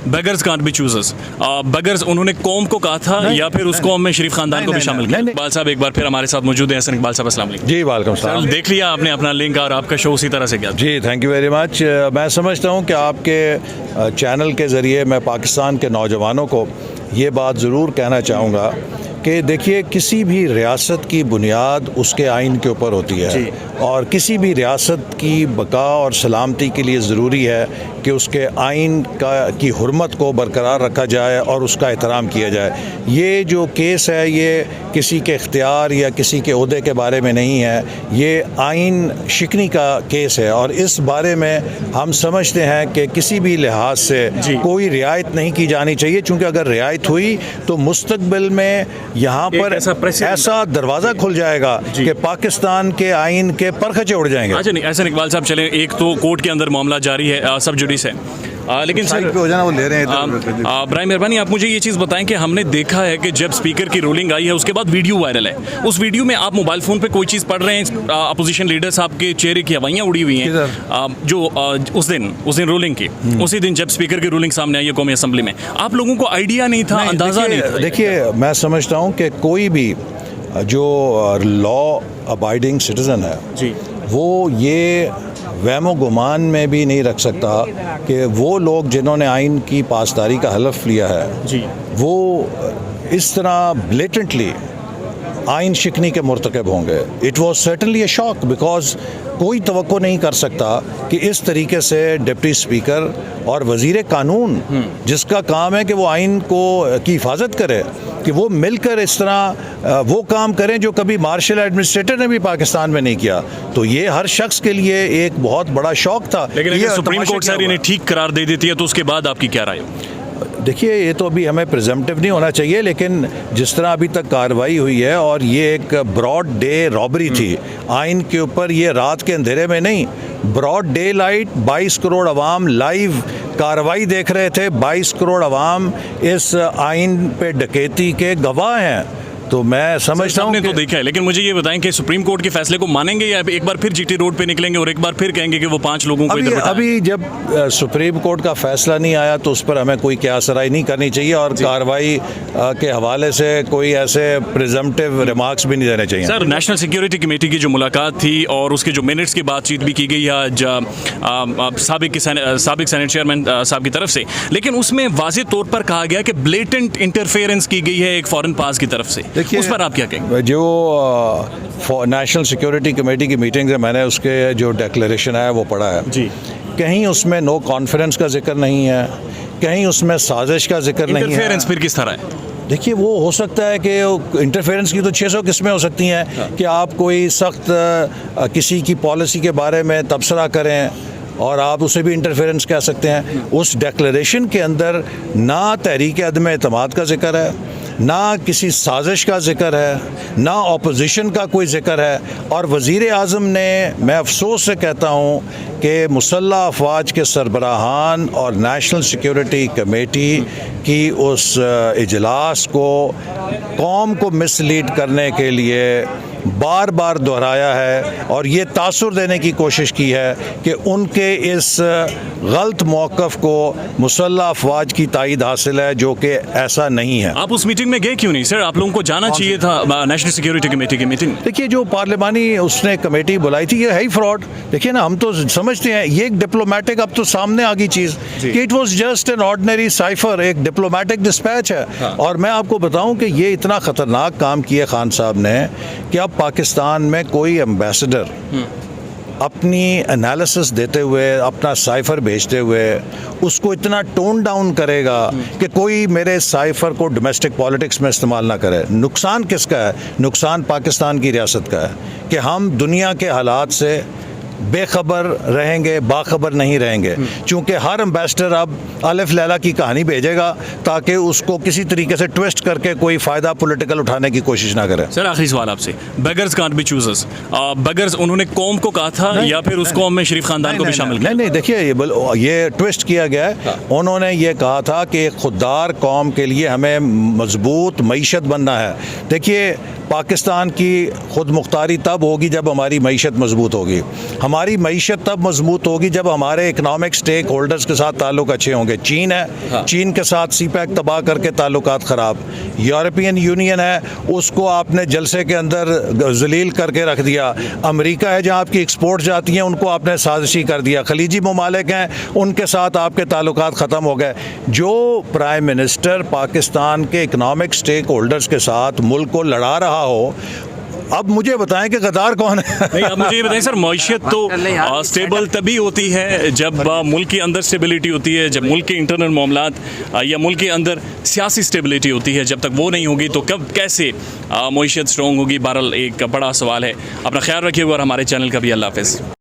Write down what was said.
Beggars can't be choosers. Beggars उन्होंने कौम को कहा था या फिर उस कौम में शरीफ खानदान को भी शामिल किया? इकबाल साहब एक बार फिर हमारे साथ मौजूद हैं। इकबाल साहब अस्सलाम वालेकुम। जी वालेकुम सलाम। देख लिया आपने अपना लिंक और आपका शो उसी तरह से किया? जी थैंक यू वेरी मच। मैं समझता हूँ कि आपके चैनल के ज़रिए मैं पाकिस्तान के नौजवानों को ये बात ज़रूर कहना चाहूँगा कि देखिए, किसी भी रियासत की बुनियाद उसके आइन के ऊपर होती है और किसी भी रियासत की बका और सलामती के लिए ज़रूरी है कि उसके आइन की हुर्मत को बरकरार रखा जाए और उसका एहतराम किया जाए। ये जो केस है ये किसी के इख्तियार या किसी के ओहदे के बारे में नहीं है, ये आइन शिकनी का केस है और इस बारे में हम समझते हैं कि किसी भी लिहाज से कोई रियायत नहीं की जानी चाहिए, चूँकि अगर रियायत हुई तो मुस्तकबिल में यहाँ पर ऐसा दरवाज़ा खुल जाएगा कि पाकिस्तान के आइन के परखचे उड़ जाएंगे। अच्छा नहीं, ऐसा इकबाल साहब चले, एक तो कोर्ट के अंदर मामला जारी है, सब जुडिस है, लेकिन सर हो जाना वो ले रहे हैं। बराए मेहरबानी आप मुझे ये चीज़ बताएं कि हमने देखा है कि जब स्पीकर की रूलिंग आई है उसके बाद वीडियो वायरल है। उस वीडियो में आप मोबाइल फ़ोन पे कोई चीज़ पढ़ रहे हैं, अपोजिशन लीडर साहब के चेहरे की हवाइयाँ उड़ी हुई हैं जो उस दिन रूलिंग की, उसी दिन जब स्पीकर की रूलिंग सामने आई है कौमी असम्बली में, आप लोगों को आइडिया नहीं था, अंदाज़ा नहीं था? देखिए, मैं समझता हूँ कि कोई भी जो लॉ अबाइडिंग सिटीज़न है जी, वो ये वहमो गुमान में भी नहीं रख सकता कि वो लोग जिन्होंने आइन की पासदारी का हलफ लिया है जी, वो इस तरह ब्लेटेंटली आइन शिकनी के मुर्तकब होंगे। It was certainly A shock because कोई तवक्को नहीं कर सकता कि इस तरीके से डिप्टी स्पीकर और वज़ीर कानून, जिसका काम है कि वो आइन को की हिफाजत करे, कि वो मिलकर इस तरह वो काम करें जो कभी मार्शल एडमिनिस्ट्रेटर ने भी पाकिस्तान में नहीं किया। तो ये हर शख्स के लिए एक बहुत बड़ा शौक था। लेकिन ये सुप्रीम कोर्ट सर इन्हें ठीक करार दे देती है तो उसके बाद आपकी क्या राय? देखिए, ये तो अभी हमें प्रिजम्पटिव नहीं होना चाहिए, लेकिन जिस तरह अभी तक कार्रवाई हुई है और ये एक ब्रॉड डे रॉबरी थी आइन के ऊपर, ये रात के अंधेरे में नहीं, ब्रॉड डे लाइट 22 करोड़ अवाम लाइव कार्रवाई देख रहे थे। 22 करोड़ अवाम इस आइन पे डकैती के गवाह हैं। तो मैं समझता हूँ तो देखा है, लेकिन मुझे ये बताएं कि सुप्रीम कोर्ट के फैसले को मानेंगे या एक बार फिर जीटी रोड पे निकलेंगे और एक बार फिर कहेंगे कि वो 5 लोगों को इधर बिठाएं? अभी जब सुप्रीम कोर्ट का फैसला नहीं आया तो उस पर हमें कोई क्यासराई नहीं करनी चाहिए और कार्रवाई के हवाले से कोई ऐसे प्रिजम्पटिव रिमार्क्स भी नहीं देने चाहिए। सर, नेशनल सिक्योरिटी कमेटी की जो मुलाकात थी और उसके जो मिनट्स की बातचीत भी की गई आज साबिक सेनेट चेयरमैन साहब की तरफ से, लेकिन उसमें वाज़ेह तौर पर कहा गया कि ब्लेटेंट इंटरफेरेंस की गई है एक फॉरेन पास की तरफ से। उस पर आप क्या कहेंगे? जो नेशनल सिक्योरिटी कमेटी की मीटिंग है, मैंने उसके जो डिक्लेरेशन है वो पढ़ा है जी, कहीं उसमें नो कॉन्फ्रेंस का जिक्र नहीं है, कहीं उसमें साजिश का जिक्र नहीं है। इंटरफेरेंस फिर किस तरह है? देखिए, वो हो सकता है कि इंटरफेरेंस की तो 600 किस्में हो सकती हैं कि आप कोई सख्त किसी की पॉलिसी के बारे में तबसरा करें और आप उसे भी इंटरफेरेंस कह सकते हैं। उस डिक्लेरेशन के अंदर ना तहरीक अदम एतमाद का जिक्र है, ना किसी साजिश का जिक्र है, ना ऑपोजिशन का कोई जिक्र है। और वज़ीर आज़म ने, मैं अफसोस से कहता हूँ कि मुसल्लह अफवाज के सरबराहान और नेशनल सिक्योरिटी कमेटी की उस इजलास को कौम को मिसलीड करने के लिए बार बार दोहराया है और ये तासुर देने की कोशिश की है कि उनके इस गलत मौक़िफ़ को मुसल्लह अफवाज की तायद हासिल है, जो कि ऐसा नहीं है। आप उस मीटिंग में गए क्यों नहीं सर? आप लोगों को जाना चाहिए था नेशनल सिक्योरिटी कमेटी की मीटिंग। देखिए, जो पार्लिमानी उसने कमेटी बुलाई थी, ये है ही फ्रॉड। देखिए ना, हम तो समझते हैं ये एक डिप्लोमेटिक, अब तो सामने आ गई चीज़ कि it was just an ordinary cipher, एक डिप्लोमेटिक डिस्पैच है। और मैं आपको बताऊं कि ये इतना ख़तरनाक काम किया खान साहब ने कि अब पाकिस्तान में कोई एम्बेसडर अपनी एनालिसिस देते हुए, अपना साइफर भेजते हुए उसको इतना टोन डाउन करेगा कि कोई मेरे साइफर को डोमेस्टिक पॉलिटिक्स में इस्तेमाल ना करे। नुकसान किसका है? नुकसान पाकिस्तान की रियासत का है कि हम दुनिया के हालात से बेखबर रहेंगे, बाखबर नहीं रहेंगे, क्योंकि हर एम्बेसडर अब अलिफ लैला की कहानी भेजेगा ताकि उसको किसी तरीके से ट्विस्ट करके कोई फ़ायदा पॉलिटिकल उठाने की कोशिश ना करे। सर, आखिरी सवाल आपसे, beggars can't be choosers. Beggars उन्होंने कौम को कहा था या फिर उस कौम में शरीफ खानदान को भी शामिल किया? नहीं, देखिए, ये ट्विस्ट किया गया है। उन्होंने ये कहा था कि खुददार कौम के लिए हमें मजबूत मईशत बनना है। देखिए, पाकिस्तान की खुद मुख्तारी तब होगी जब हमारी मईशत मजबूत होगी। हमारी मईशत तब मजबूत होगी जब हमारे इकनॉमिक स्टेक होल्डर्स के साथ ताल्लुक अच्छे होंगे। चीन है, चीन के साथ सीपैक तबाह करके ताल्लुकात ख़राब। यूरोपियन यूनियन है, उसको आपने जलसे के अंदर जलील करके रख दिया। अमेरिका है, जहाँ आपकी एक्सपोर्ट जाती हैं उनको आपने साजिशी कर दिया। खलीजी ममालिक हैं, उनके साथ आपके ताल्लुकात ख़त्म हो गए। जो प्राइम मिनिस्टर पाकिस्तान के इकनॉमिक स्टेक होल्डर्स के साथ मुल्क को लड़ा रहा हो, अब मुझे बताएं कि गद्दार कौन है। नहीं, अब मुझे ये बताएं सर, मईशत तो स्टेबल तभी होती है जब मुल्क के अंदर स्टेबिलिटी होती है, जब मुल्क के इंटरनल मामलात या मुल्क के अंदर सियासी स्टेबिलिटी होती है। जब तक वो नहीं होगी तो कब कैसे मईशत स्ट्रॉन्ग होगी? बहरहाल एक बड़ा सवाल है। अपना ख्याल रखिएगा और हमारे चैनल का भी अल्लाह हाफ़िज़।